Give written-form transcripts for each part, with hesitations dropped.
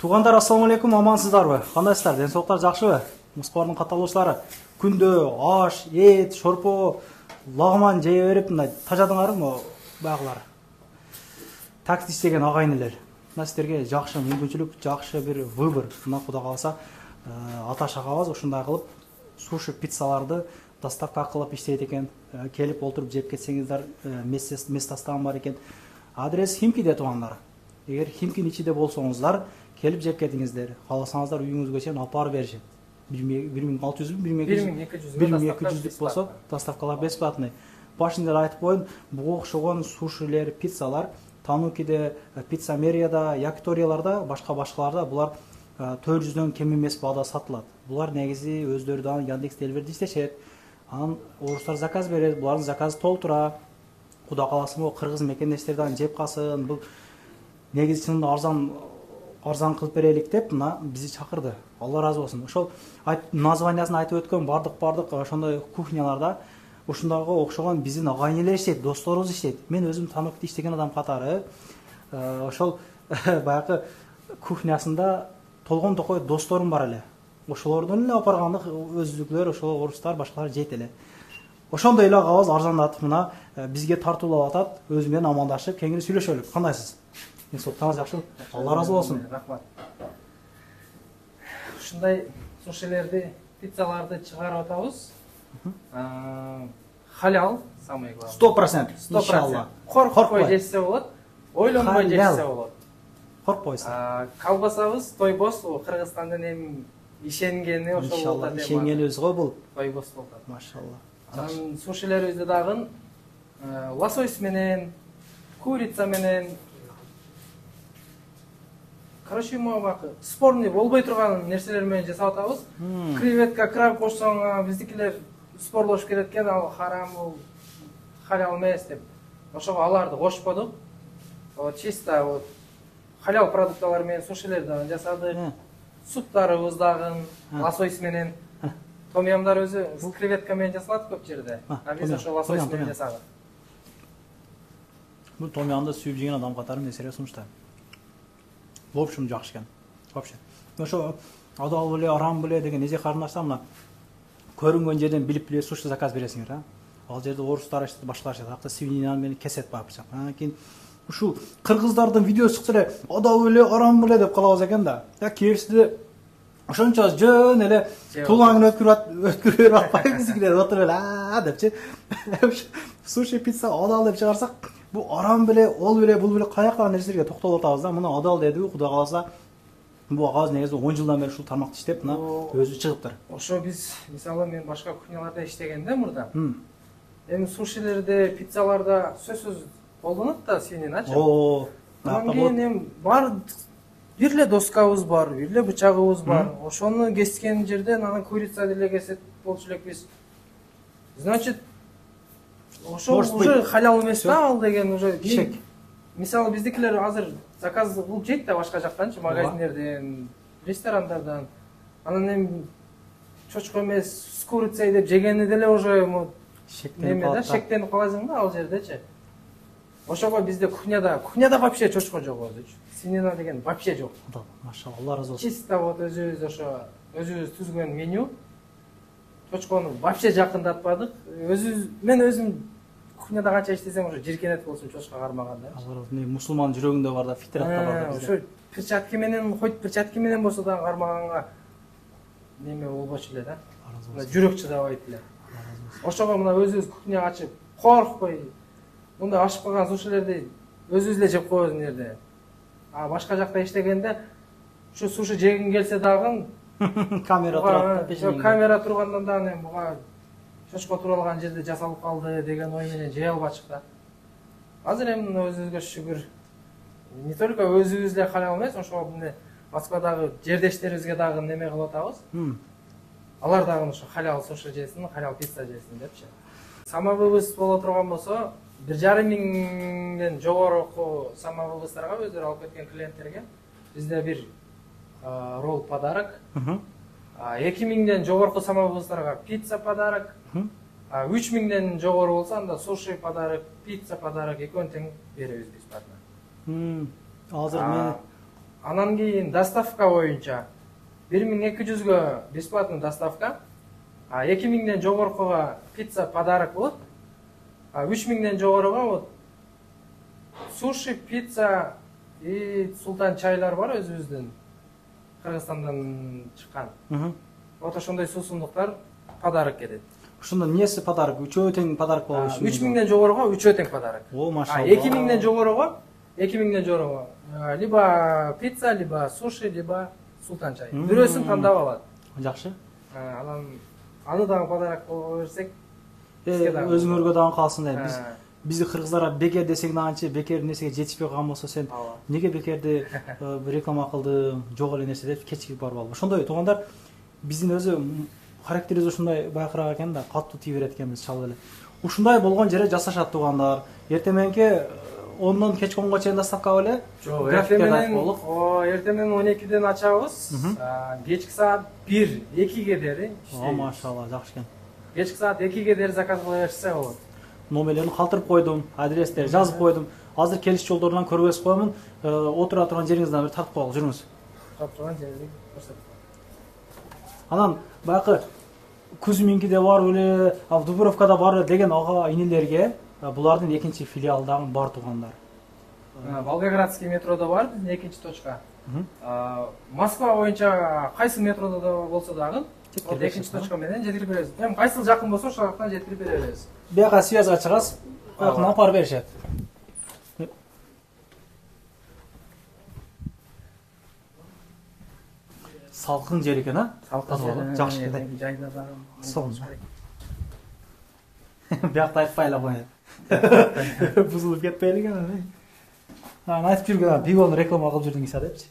Туғандар, ассалаумалейкум, амансыздарбы? Қандайсыздар? Денсаулықтар жақшыбы? Мұспардың қаталушылары күнде аш, ет, шорпо, лағман жей беріп, тажадыңар ма бағылар? Такси істеген ағайынылар. Мына сіздерге жақшы мүмкіншілік, жақшы бір выбор. Мына Құда қаласа, ата шағабыз ушундай қылып суши пиццаларды доставка қылып иштейт экен. Келіп отырып жеп кетсеңіздер, местастан бар екен. Адрес Химкиде туғандар. Егер Химкин ичиде болсоңуздар, келіп жеп кетіңіздер. Қаласаңыздар үйіңізге шейін алып барып беришет. 1600 1200 болса, доставкалар бесплатный. Башында айтып қойын, бұл оқшыған сушилер, пиццалар Танукиде, пиццамерияда, якиторияларда, башқаларда бұлар 400-ден кем емес бағада сатылады. Бұлар негізі өздерді Яндекс Делверде істешет. Орыстар заказ береді, бұлардың заказы толтыра. Құда қаласын ол қырғыз мекендестерден жеп қалсын. Бұл негізі арзан қылып берелік деп бізді шақырды. Алла разы болсын. Ошол названиясын айтып өткен бардық ошондай кухняларда ушундағы окшогон биздин агайынелер иштейт, досторубуз иштейт. Мен өзүм Танукте иштеген адам катары ошол баягы кухнясында толгон токой досторум бар эле. Ошолордон эле апаргандык өзүлүклөр, ошол орустар, башкалар жейт эле. Ошондой эле кабыз арзандатып мына бизге тартуулап атат, өзү менен амандашып, кеңири сүйлөшөлүк. Кандайсыз? Денсаулыктарыңыз жакшыбы? Алла разы болсун. Рахмат. Ушундай сушилерди, пиццаларды чыгарып атабыз. Халал, самый главный. 100%. Иншалла. Коркпой жесе болот, ойлонбой жесе болот. Коркпойсуз. Колбасабыз тойбос, Кыргызстандын эми ишенгени ошол болот. Иншалла, ишенгенибиз го бул. Тойбос болот. Машалла. Сушилерибизде дагы лосось менен, курица менен, короче, спорный болбой турган нерселер менен жасап атабыз. Креветка, краб кошсоң, биздикилер спорлошуп кеткен, ал харам, халал эмес деп. Ошого аларды кошподук. Чисто халал продукталар менен сушилерди жасадык. Суптарыбыз дагы лосось менен, томьямдар өзү креветка менен жасалат көп жерде. Биз ошо лосось менен жасадык. Бул томьямды сүйүп жеген адам катары несере сунуштайм. В общем, жакшы экен. Вообще. Ошо адал беле, арам беле деген эже карындаштар мына көрүнгөн жерден билип суши заказ бересиңер, а? Ал жерде орустар иштейт, башкалар иштейт. Акта свинина менен кесет бар бычак. Кийин ушул кыргыздардын видеосу чыкса эле адал беле, арам беле деп калабыз экен да. Кийинчиде ошончо жөн эле туулаңын өткүрүп берип атпайбы биздикилер отуруп эле депчи. Суши, пицца адал деп чыгарсак, бу арам беле, ол беле, бул беле каяктагы нерселерге токтолуп атабыз да. Мына адал дедиби, Кудай кааласа, бу агаз негизи 10 жылдан бери ушул тармакты иштеп, мына өзү чыгыптыр. Ошо биз, мисалы, мен башка кухняларда иштегенде мурда. Эми сушилерде, пиццаларда сөзсүз колдонот да свининачы. Анан кийин эми бар бир эле доскабыз бар, бир эле бычагыбыз бар. Ошону кескен жерден анан курица деле кесет болчу элекпиз. Значит, ошо уже халал эмес да ал деген уже шек. Мисалы биздикилер азыр заказ кылып жейт да башка жактанчы, магазиндерден, ресторандардан. Анан эми чочко эмес, с курицей деп жегени деле уже шектенип каласың да ал жердечи. Ошого бизде кухняда вообще чочко жок өзүчү. Свинина деген вообще жок. Машалла, Алла разы болсун. Чисто вот өзүбүз түзгөн меню. Чочкону вообще жакындатпадык. Мен өзүм кухняда канча иштесем уже жиркенет болсун чочко кармаганда. Мусулман жүрөгүндө бар да, фитратта бар да. Ошо перчатки менен болсо да кармаганга неме болбочу эле да. Жүрөк чыдабайт эле. Ошого мына өзүбүз кухня ачып, коркпой, мындай ашып калган сушилерди өзүбүз эле жеп коебуз жерде. Башка жакта иштегенде ушу суши жегим келсе дагы камера турат. Камера тургандан да эми буга чочко туралган жерде жасалып калды деген ой менен жей албачык да. Азыр эми өзүбүзгө шүгүр. Не только өзүбүз эле халал эмес, ошо Москвадагы жердештерибизге дагы неме кылып атабыз. Алар дагы ошо халал суши жесин, халал пицца жесин депчи. Самовывоз боло турган болсо, 1,5 миңден жогору самовывоздарга өздөрү алып кеткен клиенттерге бизде бир ролл подарок. 2 миңден жогорку самовывоздарга пицца подарок. 3 миңден жогору болсо анда суши подарок, пицца подарок экөөнү тең беребиз бесплатно. Азыр мен Анан кийин доставка боюнча 1200гө бесплатный доставка. 2000ден жогоркуга пицца подарок болот. 3000ден жогоруга вот суши, пицца и султан чайлар бар өзүбүздүн Кыргызстандан чыккан. Вот ошондой суусундуктар подарок кетет. Ушунун эмнеси подарок? Үчөө тең подарок болобу? 3000ден жогоруга үчөө тең подарок. О, машалла. 2000ден жогоруга либо пицца, либо суши, либо султан чай. Бирөөсүн тандап алат. Жакшы. Анан аны дагы подарок боло берсек, өзүңөргө дагы калсын дейм. Бизди кыргыздар бекер десең дагы бекер нерсеге жетишпей калган болсо сен неге бекерди реклама кылдың, жок эле нерсе деп кечигип барып алып. Ошондой туугандар биздин өзү характерибиз ушундай байкыраак экен да, катуу тие берет экенбиз чалып эле. Ушундай болгон жерде жасашат туугандар. Эртең мененки 10дон кечки 10го чейин доставка беле? Жок, эртең менен 12ден ачабыз. Кечки саат 1-2ге дери. О, машалла, жакшы экен. Кечки саат 2ге дери заказ кыла берсе болот. Номерлерин калтырып койдум, адрестерди жазып койдум. Азыр келиш жолдорунан көргөзүп коемун. Отура турган жериңизден бир тартып коелу, жүрүңүз. Тартып турган жерди көрсөтөм. Анан баягы Кузьминкиде бар эле, Дубровкада бар деген ага инилерге булардын экинчи филиалдары бар туугандар. Волгоградский метрода бар биздин экинчи точка. Москва боюнча кайсы метрода да болсо дагы экинчи точка менен жеткирип беребиз. Эми кайсыл жакын болсо ошол жактан жеткирип беребиз. Бияка связга чыгасыз, бияктан апарып беришет. Салкын жер экен, а? Салкын жер. Жакшы экен. Жайда дагы. Сол. Биякта айтпай эле коет. Бузулуп кетпейли экен. Айтып жүргөн бигон реклама кылып жүрдүңүз депчи.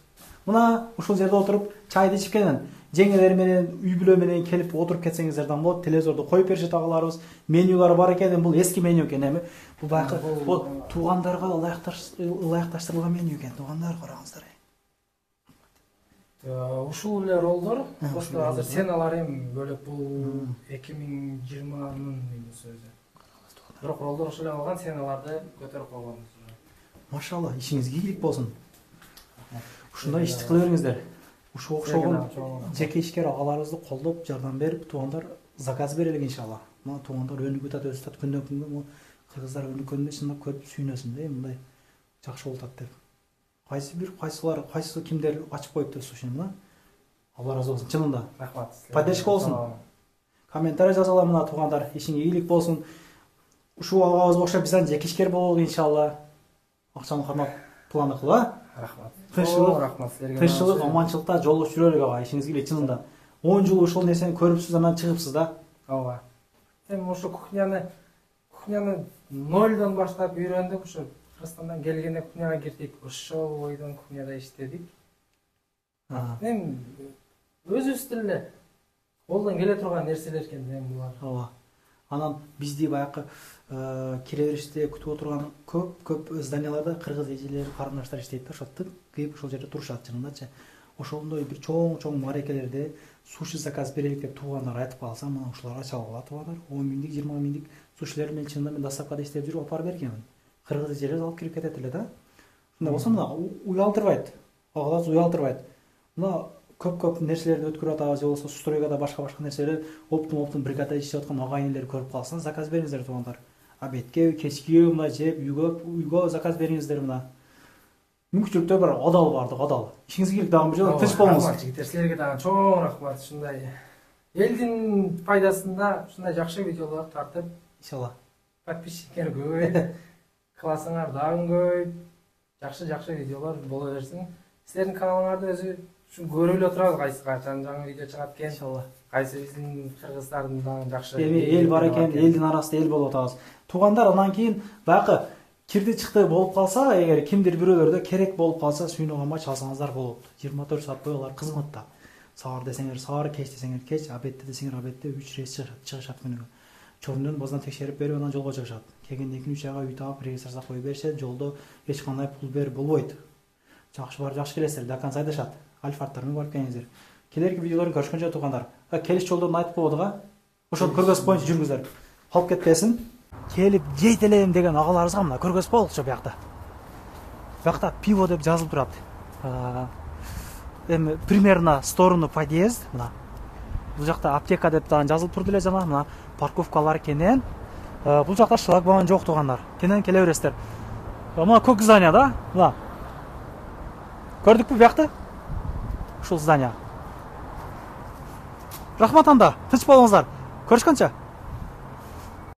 Мына ушул жерде отуруп чайды ичип келген. Жеңелер менен, үй бүлө менен келип отуруп кетсеңиздерден болот. Телевизорду коюп беришет агаларыбыз. Менюлар бар экен, бул эски меню экен эми. Бул байкы туугандарга ылайыкташтырылган меню экен. Туугандар караңыздар. Ушул эле ролдор, просто азыр сеналар эми бөлөк бул 2020нын сөзү. Бирок ролдор ошол эле калган, сеналарды көтөрүп койгонбуз. Машалла, ишиңизге ийгилик болсун. Ушундай ишти кыла бериңиздер. Ушул окшогон жеке ишкер агаларыбызды колдоп, жардам берип, туугандар заказ берелик иншалла. Мына туугандар өнүгүп атат, өсүп атат, күндөн күнгө кыргыздар өнүккөндө чындап көрүп сүйүнөсүн да, мындай жакшы болуп атат деп. Кайсы кимдер ачып коюптур ушуну мына. Алла разы болсун, чынында. Рахмат. Поддержка болсун. Комментарий жазалар мына туугандар, ишиңе ийгилик болсун. Ушул агабыз окшоп бизден жеке ишкер бололу иншалла. Акчаны кармап планы кылып, рахмат. Тынччылык, аманчылыкта жолдош жүрөлүк ага, ишиңизге эле чынында. 10 жыл ушул нерсени көрүпсүз, анан чыгыпсыз да. Ооба. Эми ошо кухняны нолдон баштап үйрөндүк, ошо Кыргызстандан келгенде кухняга кирдик, ошол бойдон кухняда иштедик. Эми өзүбүз деле колдон келе турган нерселер экен эми булар. Ооба. Анан бизди баягы кире бериште күтүп отурган көп зданияларда кыргыз эжелер, карындаштар иштейт да, ошо кирип ошол жерде турушат чынындачы. Ошондой бир чоң маарекелерде суши заказ берелик деп туугандар айтып калса, мына ушуларга чалып алат туугандар. 10 миңдик, 20 миңдик сушилер менен чынында мен доставкада иштеп жүрүп апарып бергенмин. Кыргыз эжелер алып кирип кетет эле да. Ушундай болсо мына уялтырбайт. Агалар уялтырбайт. Мына көп нерселерди өткөрүп атабыз, же болбосо стройгада башка нерселер оптум бригада иштеп аткан агайындар көрүп калсын, заказ бериңиздер туугандар. Обедке, кечки мына жеп, үйгө заказ бериңиздер мына. Мүмкүнчүлүктөр бар, адал бардык, адал. Ишиңизге ийгилик дагы бир тынч болуңуз. Рахмат жигиттер, силерге дагы чоң рахмат. Ушундай элдин пайдасында ушундай жакшы видеолор тартып, иншалла. Подписчиктер көбөйүп, классыңар дагы көбөйүп, жакшы видеолор боло берсин. Силердин каналыңарды өзү ушу көрүп эле турабыз, кайсы качан жаңы видео чыгат экен. Иншалла. Кайсы биздин кыргыздардын дагы жакшы эл бар экен, элдин арасында эл болуп атабыз. Туугандар, андан кийин баягы кирди чыкты болуп калса, эгер кимдир бирөөлөрдө керек болуп калса, сүйнөк алмай чалсаңыздар болот. 24 саат бою алар кызматта. Саар десеңер саар, кеч десеңер кеч, обедте десеңер обедте 3 рейс чыгышат күнүгө. Чорундан баздан текшерип берип, анан жолго чыгышат. Келгенде 2-3 айга үй таап, регистрация коюп беришет, жолдо эч кандай пул берип болбойт. Жакшы келесиздер, до конца айдашат. Альфардтар менен барып келиңиздер. Келерки видеолорун көрүшкөнчө туугандар. Келиш жолдорун айтып койдук а. Ошону көргөзүп коюңуз, жүрүңүздөр. Калып кетпесин. Келип жейт элем деген агаларыбызга мына көргөзүп коелукчу биякта. Биякта пиво деп жазылып турат. эми примерно сторону подъезд мына. Бул жакта аптека деп дагы жазылып турду эле жана мына парковкалар кенен. Бул жакта шлагбаум жок тугандар. Кенен келе бересиздер. Мына көк здание да? Мына. Көрдүкпү буякты? Ушул здание. Рахмат анда. Тынч болуңуздар. Көрүшкөнчө.